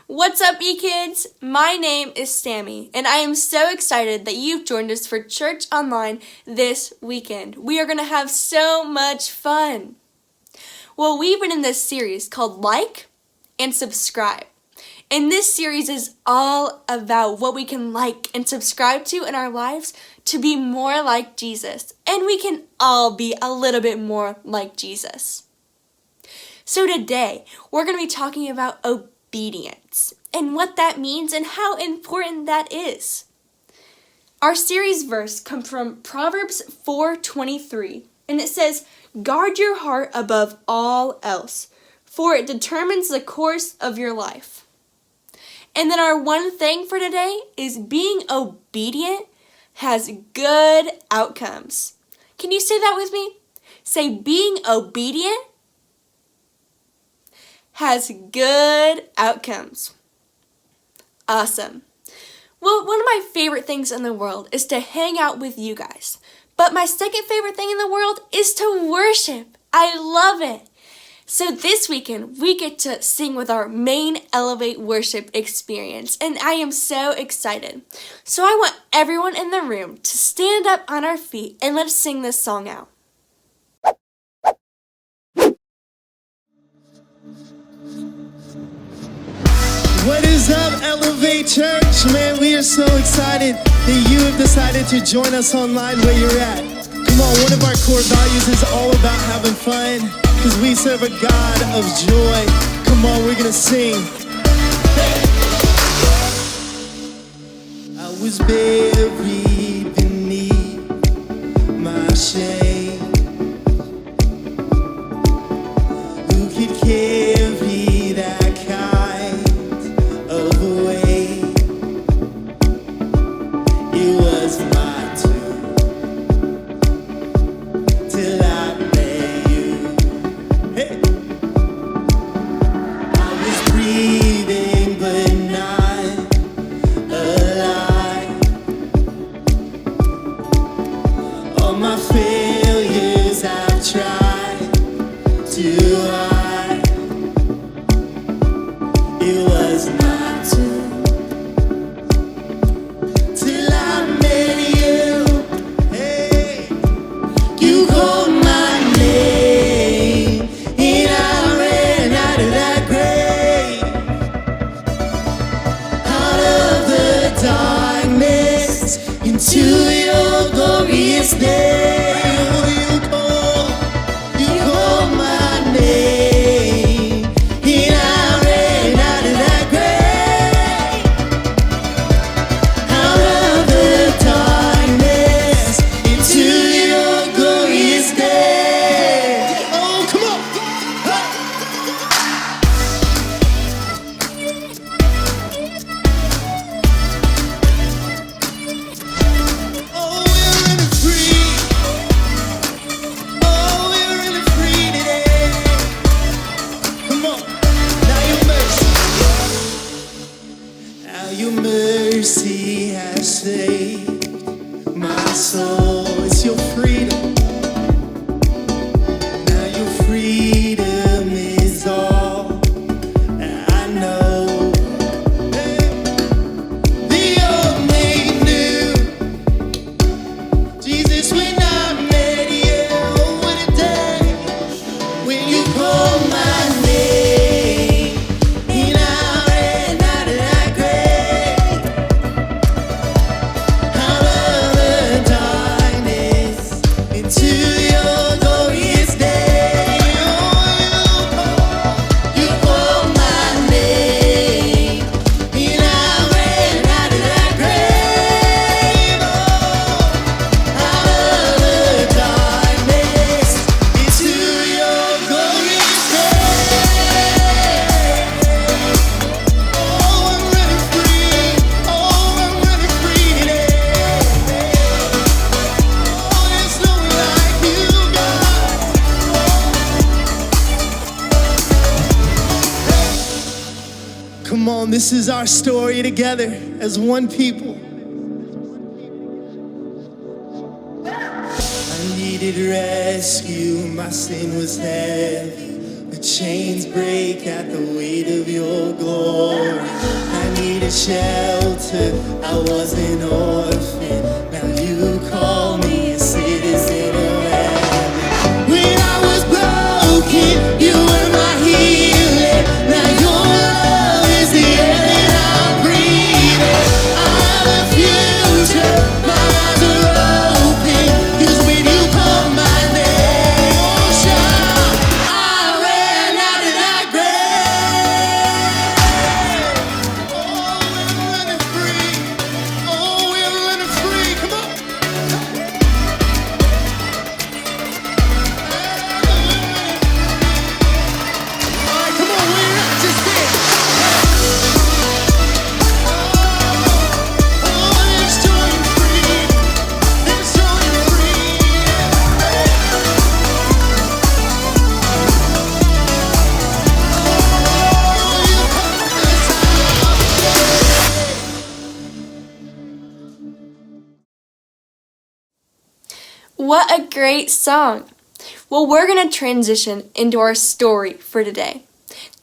What's up, eKids? My name is Sammy, and I am so excited that you've joined us for Church Online this weekend. We are going to have so much fun. Well, we've been in this series called Like and Subscribe. And this series is all about what we can like and subscribe to in our lives to be more like Jesus. And we can all be a little bit more like Jesus. So today, we're going to be talking about obedience and what that means and how important that is. Our series verse comes from Proverbs 4:23, and it says, "Guard your heart above all else, for it determines the course of your life." And then our one thing for today is being obedient has good outcomes. Can you say that with me? Say, being obedient has good outcomes. Awesome. Well, one of my favorite things in the world is to hang out with you guys. But my second favorite thing in the world is to worship. I love it. So this weekend, we get to sing with our main Elevate worship experience, and I am so excited. So I want everyone in the room to stand up on our feet and let's sing this song out. What is up, Elevate Church? Man, we are so excited that you have decided to join us online where you're at. Come on, one of our core values is all about having fun, because we serve a God of joy. Come on, we're gonna sing. I was buried beneath my shame. Who could carry that kind of weight? It was my turn till I met you. Hey. I was breathing but not alive. All my failures I've tried to hide. It was my turn till I met you. Hey, you called my name and I ran out of that grave, out of the darkness into your glorious day. You called my name. on, this is our story together as one people. I needed rescue, my sin was heavy. The chains break at the weight of your glory. I needed shelter, I was an orphan. Now you call me a citizen of heaven. When I was broken, you were my healing. Now your love is the air that I'm breathing. I have a future, my eyes are open. 'Cause when you call my name, oh shout, I ran out of that grave. Oh, we're running free. Oh, we're running free. Come on. All right, come on, where you at? Just dance. Oh, there's joy and freedom. There's joy and freedom. Oh, you come to the What a great song! Well, we're going to transition into our story for today.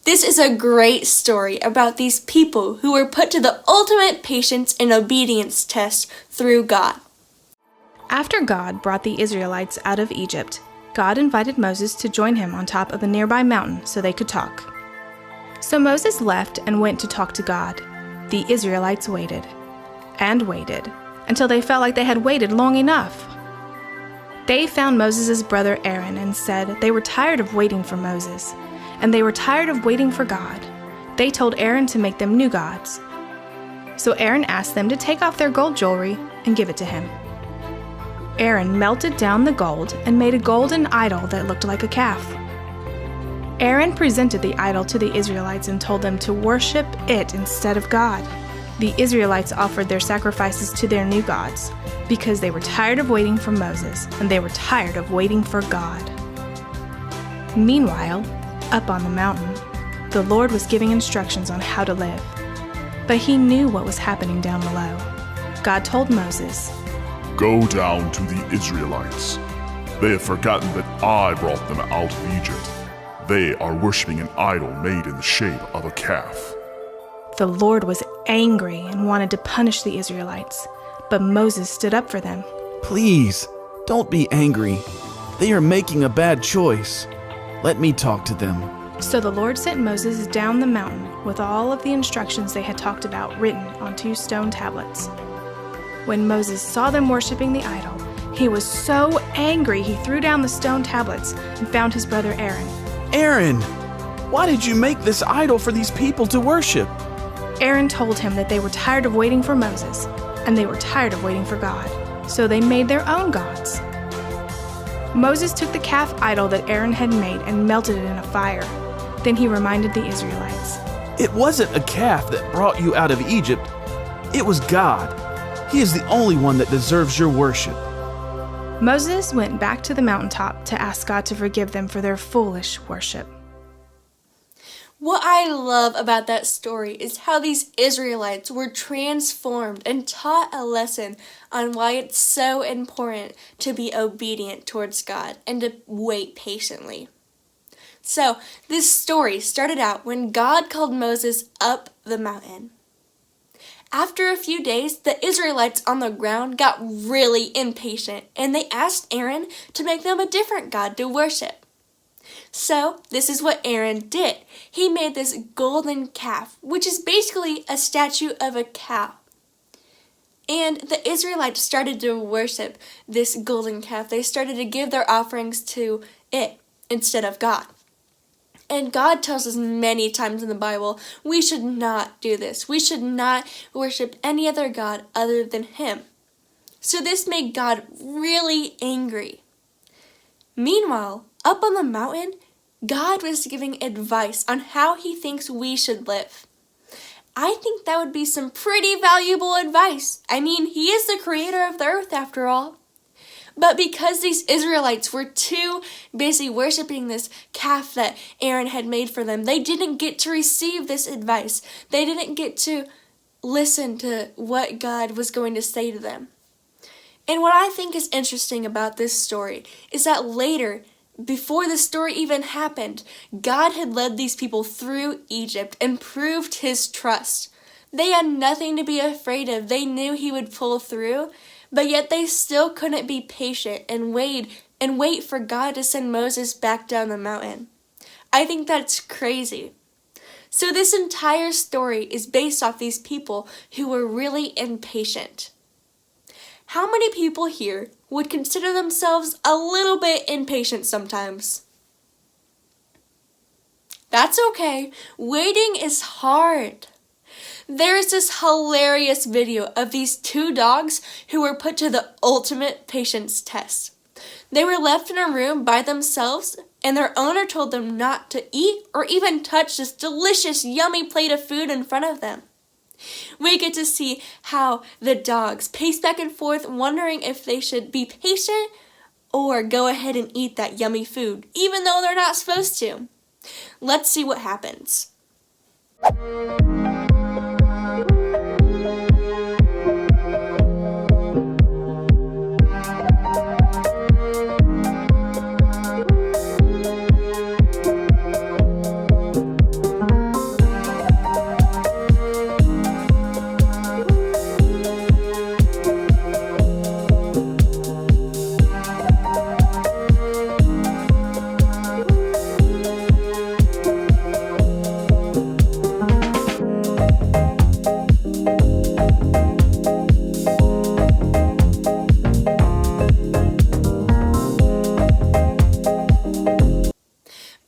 This is a great story about these people who were put to the ultimate patience and obedience test through God. After God brought the Israelites out of Egypt, God invited Moses to join him on top of a nearby mountain so they could talk. So Moses left and went to talk to God. The Israelites waited and waited until they felt like they had waited long enough. They found Moses' brother Aaron and said they were tired of waiting for Moses, and they were tired of waiting for God. They told Aaron to make them new gods. So Aaron asked them to take off their gold jewelry and give it to him. Aaron melted down the gold and made a golden idol that looked like a calf. Aaron presented the idol to the Israelites and told them to worship it instead of God. The Israelites offered their sacrifices to their new gods because they were tired of waiting for Moses and they were tired of waiting for God. Meanwhile, up on the mountain, the Lord was giving instructions on how to live. But he knew what was happening down below. God told Moses, "Go down to the Israelites. They have forgotten that I brought them out of Egypt. They are worshiping an idol made in the shape of a calf." The Lord was angry and wanted to punish the Israelites, but Moses stood up for them. Please, don't be angry. They are making a bad choice. Let me talk to them. So the Lord sent Moses down the mountain with all of the instructions they had talked about written on 2 stone tablets. When Moses saw them worshiping the idol, he was so angry he threw down the stone tablets and found his brother Aaron. Aaron, why did you make this idol for these people to worship? Aaron told him that they were tired of waiting for Moses, and they were tired of waiting for God, so they made their own gods. Moses took the calf idol that Aaron had made and melted it in a fire. Then he reminded the Israelites, It wasn't a calf that brought you out of Egypt. It was God. He is the only one that deserves your worship. Moses went back to the mountaintop to ask God to forgive them for their foolish worship. What I love about that story is how these Israelites were transformed and taught a lesson on why it's so important to be obedient towards God and to wait patiently. So, this story started out when God called Moses up the mountain. After a few days, the Israelites on the ground got really impatient and they asked Aaron to make them a different god to worship. So, this is what Aaron did. He made this golden calf, which is basically a statue of a cow. And the Israelites started to worship this golden calf. They started to give their offerings to it instead of God. And God tells us many times in the Bible, we should not do this. We should not worship any other god other than Him. So this made God really angry. Meanwhile, up on the mountain, God was giving advice on how He thinks we should live. I think that would be some pretty valuable advice. I mean, He is the creator of the earth after all. But because these Israelites were too busy worshiping this calf that Aaron had made for them, they didn't get to receive this advice. They didn't get to listen to what God was going to say to them. And what I think is interesting about this story is that later, before the story even happened, God had led these people through Egypt and proved his trust. They had nothing to be afraid of. They knew he would pull through, but yet they still couldn't be patient and wait for God to send Moses back down the mountain. I think that's crazy. So this entire story is based off these people who were really impatient. How many people here would consider themselves a little bit impatient sometimes? That's okay. Waiting is hard. There's this hilarious video of these two dogs who were put to the ultimate patience test. They were left in a room by themselves, and their owner told them not to eat or even touch this delicious, yummy plate of food in front of them. We get to see how the dogs pace back and forth, wondering if they should be patient or go ahead and eat that yummy food, even though they're not supposed to. Let's see what happens.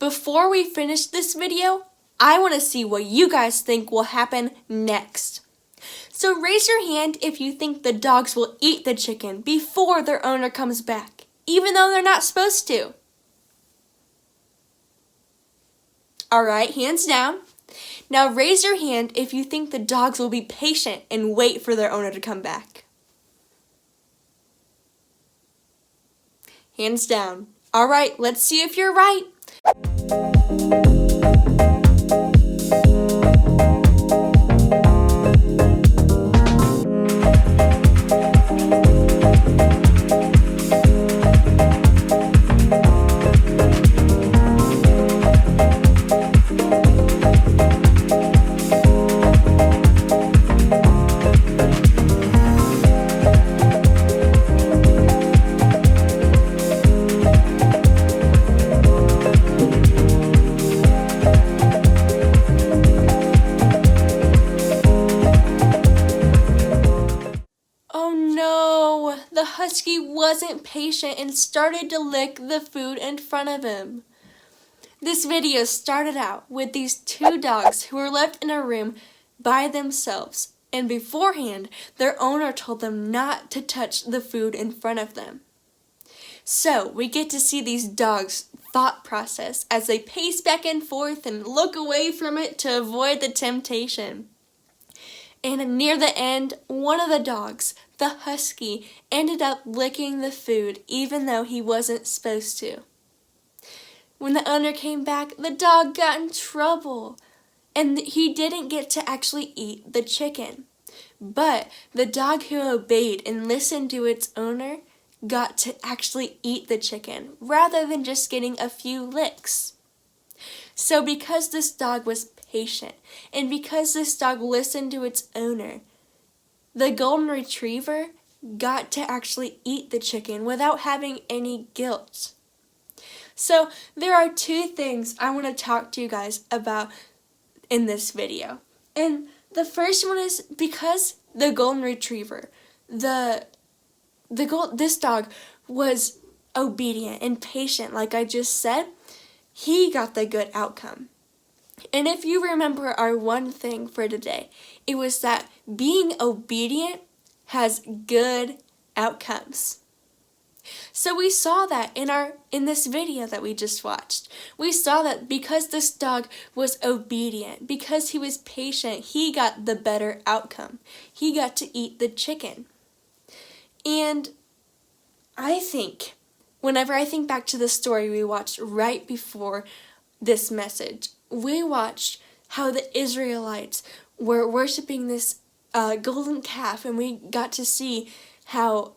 Before we finish this video, I want to see what you guys think will happen next. So raise your hand if you think the dogs will eat the chicken before their owner comes back, even though they're not supposed to. Alright, hands down. Now raise your hand if you think the dogs will be patient and wait for their owner to come back. Hands down. Alright, let's see if you're right. The husky wasn't patient and started to lick the food in front of him. This video started out with these two dogs who were left in a room by themselves, and beforehand, their owner told them not to touch the food in front of them. So, we get to see these dogs' thought process as they pace back and forth and look away from it to avoid the temptation. And near the end, one of the dogs, the husky, ended up licking the food even though he wasn't supposed to. When the owner came back, the dog got in trouble and he didn't get to actually eat the chicken. But the dog who obeyed and listened to its owner got to actually eat the chicken rather than just getting a few licks. So because this dog was patient, and because this dog listened to its owner, the golden retriever got to actually eat the chicken without having any guilt. So there are two things I want to talk to you guys about in this video. And the first one is because the golden retriever, this dog was obedient and patient, like I just said, he got the good outcome. And if you remember our one thing for today, it was that being obedient has good outcomes. So we saw that in this video that we just watched. We saw that because this dog was obedient, because he was patient, he got the better outcome. He got to eat the chicken. And I think, whenever I think back to the story we watched right before this message, we watched how the Israelites were worshiping this golden calf, and we got to see how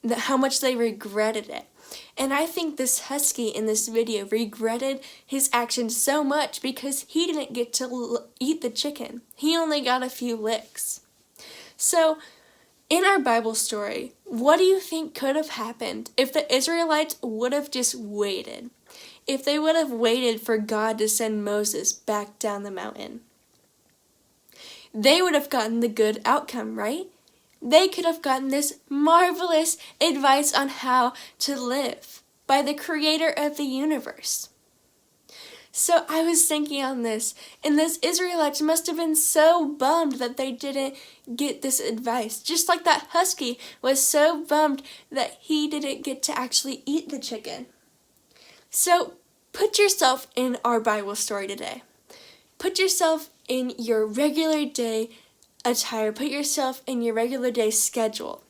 much they regretted it. And I think this husky in this video regretted his actions so much because he didn't get to eat the chicken. He only got a few licks. So, in our Bible story, what do you think could have happened if the Israelites would have just waited? If they would have waited for God to send Moses back down the mountain? They would have gotten the good outcome, right? They could have gotten this marvelous advice on how to live by the creator of the universe. So I was thinking on this, and those Israelites must have been so bummed that they didn't get this advice. Just like that husky was so bummed that he didn't get to actually eat the chicken. So put yourself in our Bible story today. Put yourself in your regular day attire. Put yourself in your regular day schedule.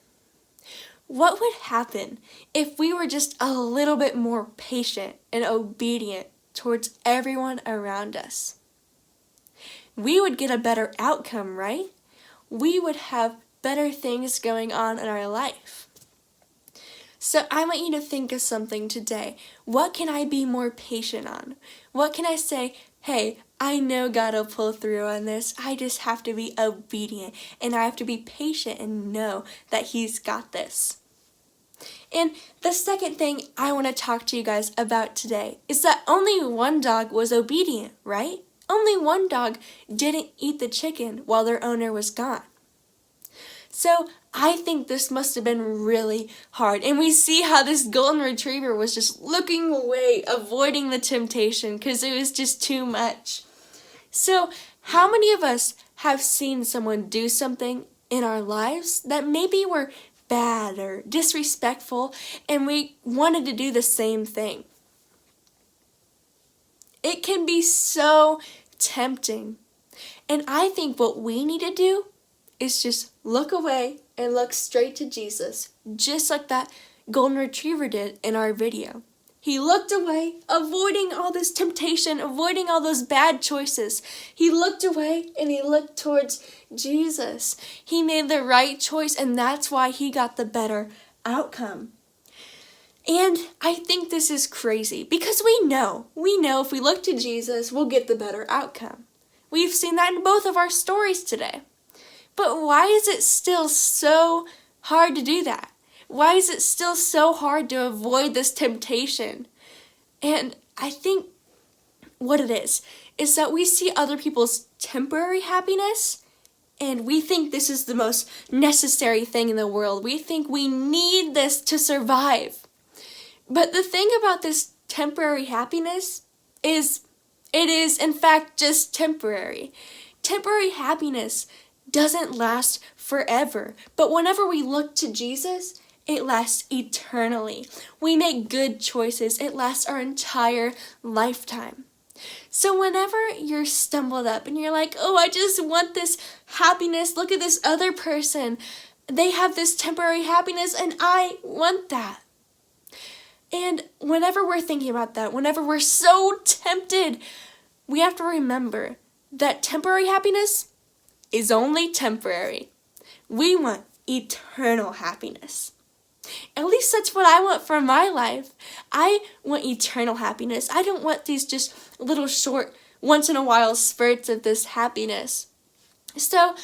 What would happen if we were just a little bit more patient and obedient towards everyone around us? We would get a better outcome, right? We would have better things going on in our life. So I want you to think of something today. What can I be more patient on? What can I say, hey, I know God will pull through on this. I just have to be obedient, and I have to be patient and know that He's got this. And the second thing I want to talk to you guys about today is that only one dog was obedient, right? Only one dog didn't eat the chicken while their owner was gone. So I think this must have been really hard. And we see how this golden retriever was just looking away, avoiding the temptation because it was just too much. So how many of us have seen someone do something in our lives that maybe were bad or disrespectful, and we wanted to do the same thing? It can be so tempting. And I think what we need to do is just look away and look straight to Jesus, just like that golden retriever did in our video. He looked away, avoiding all this temptation, avoiding all those bad choices. He looked away and he looked towards Jesus. He made the right choice, and that's why he got the better outcome. And I think this is crazy because we know if we look to Jesus, we'll get the better outcome. We've seen that in both of our stories today. But why is it still so hard to do that? Why is it still so hard to avoid this temptation? And I think what it is that we see other people's temporary happiness, and we think this is the most necessary thing in the world. We think we need this to survive. But the thing about this temporary happiness is it is, in fact, just temporary. Temporary happiness doesn't last forever. But whenever we look to Jesus, it lasts eternally. We make good choices. It lasts our entire lifetime. So whenever you're stumbled up and you're like, oh, I just want this happiness. Look at this other person. They have this temporary happiness and I want that. And whenever we're thinking about that, whenever we're so tempted, we have to remember that temporary happiness is only temporary. We want eternal happiness. At least that's what I want for my life. I want eternal happiness. I don't want these just little short, once in a while spurts of this happiness. So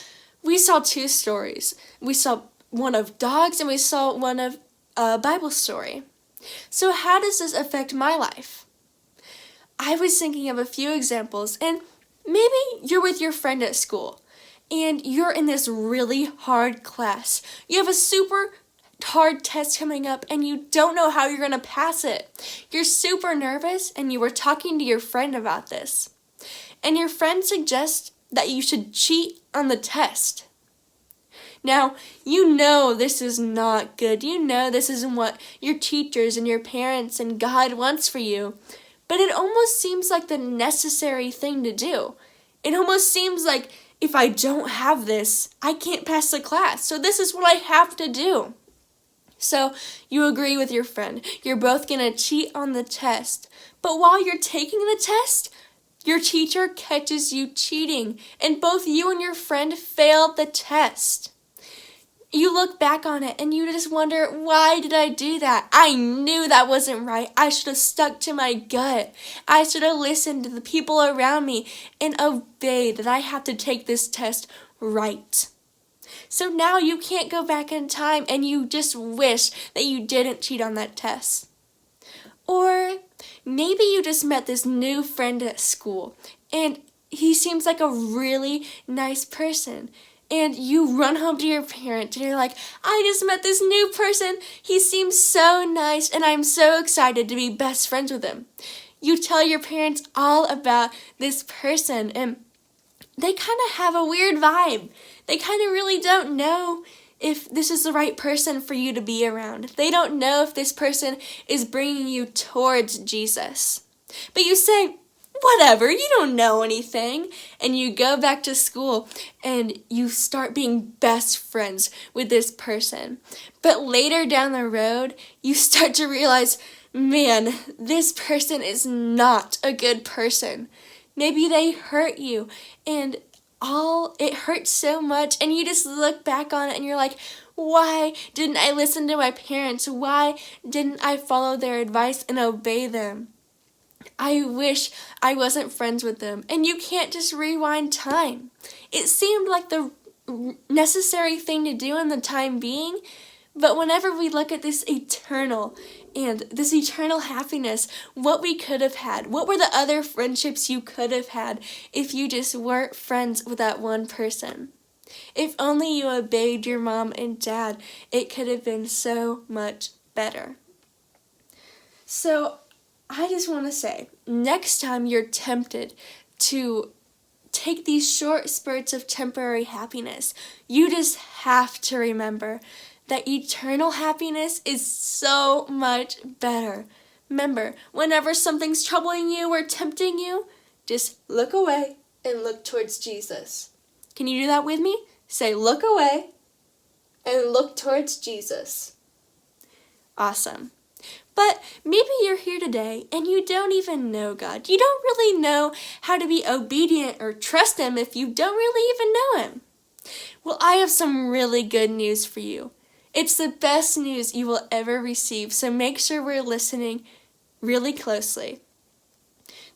we saw two stories. We saw one of dogs and we saw one of a Bible story. So how does this affect my life? I was thinking of a few examples, and maybe you're with your friend at school and you're in this really hard class. You have a super hard test coming up and you don't know how you're going to pass it. You're super nervous and you were talking to your friend about this. And your friend suggests that you should cheat on the test. Now, you know this is not good. You know this isn't what your teachers and your parents and God wants for you. But it almost seems like the necessary thing to do. It almost seems like if I don't have this, I can't pass the class. So this is what I have to do. So you agree with your friend. You're both going to cheat on the test. But while you're taking the test, your teacher catches you cheating, and both you and your friend failed the test. You look back on it and you just wonder, why did I do that? I knew that wasn't right. I should have stuck to my gut. I should have listened to the people around me and obeyed that I have to take this test right. So now you can't go back in time and you just wish that you didn't cheat on that test. Or maybe you just met this new friend at school and he seems like a really nice person. And you run home to your parents and you're like, I just met this new person. He seems so nice and I'm so excited to be best friends with him. You tell your parents all about this person and they kind of have a weird vibe. They kind of really don't know if this is the right person for you to be around. They don't know if this person is bringing you towards Jesus. But you say, whatever, you don't know anything. And you go back to school and you start being best friends with this person. But later down the road, you start to realize, man, this person is not a good person. Maybe they hurt you and it hurts so much, and you just look back on it and you're like, why didn't I listen to my parents? Why didn't I follow their advice and obey them? I wish I wasn't friends with them. And you can't just rewind time. It seemed like the necessary thing to do in the time being, but whenever we look at this eternal happiness, what we could have had, what were the other friendships you could have had if you just weren't friends with that one person? If only you obeyed your mom and dad, it could have been so much better. So I just want to say, next time you're tempted to take these short spurts of temporary happiness, you just have to remember that eternal happiness is so much better. Remember, whenever something's troubling you or tempting you, just look away and look towards Jesus. Can you do that with me? Say, look away and look towards Jesus. Awesome. But maybe you're here today and you don't even know God. You don't really know how to be obedient or trust Him if you don't really even know Him. Well, I have some really good news for you. It's the best news you will ever receive, so make sure we're listening really closely.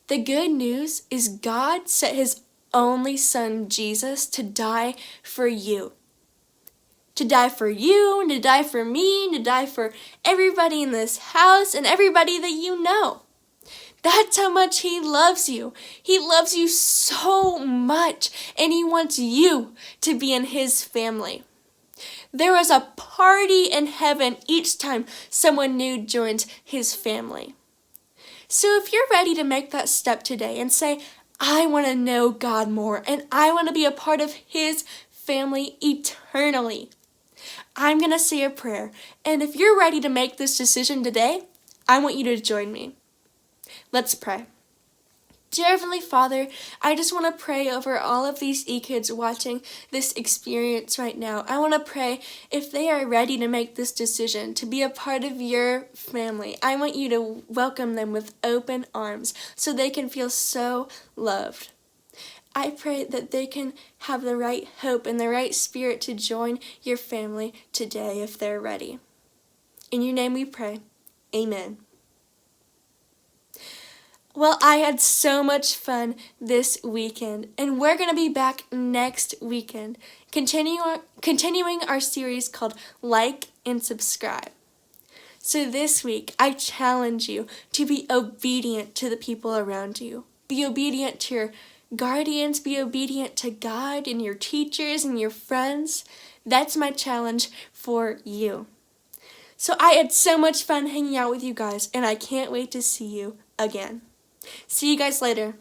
The good news is God sent His only Son, Jesus, to die for you. To die for you, and to die for me, and to die for everybody in this house and everybody that you know. That's how much He loves you. He loves you so much, and He wants you to be in His family. There was a party in heaven each time someone new joins His family. So if you're ready to make that step today and say, I want to know God more, and I want to be a part of His family eternally, I'm going to say a prayer. And if you're ready to make this decision today, I want you to join me. Let's pray. Dear Heavenly Father, I just want to pray over all of these eKids watching this experience right now. I want to pray if they are ready to make this decision to be a part of your family. I want you to welcome them with open arms so they can feel so loved. I pray that they can have the right hope and the right spirit to join your family today if they're ready. In your name we pray. Amen. Well, I had so much fun this weekend, and we're going to be back next weekend, continuing our series called Like and Subscribe. So this week, I challenge you to be obedient to the people around you. Be obedient to your guardians, be obedient to God and your teachers and your friends. That's my challenge for you. So I had so much fun hanging out with you guys, and I can't wait to see you again. See you guys later.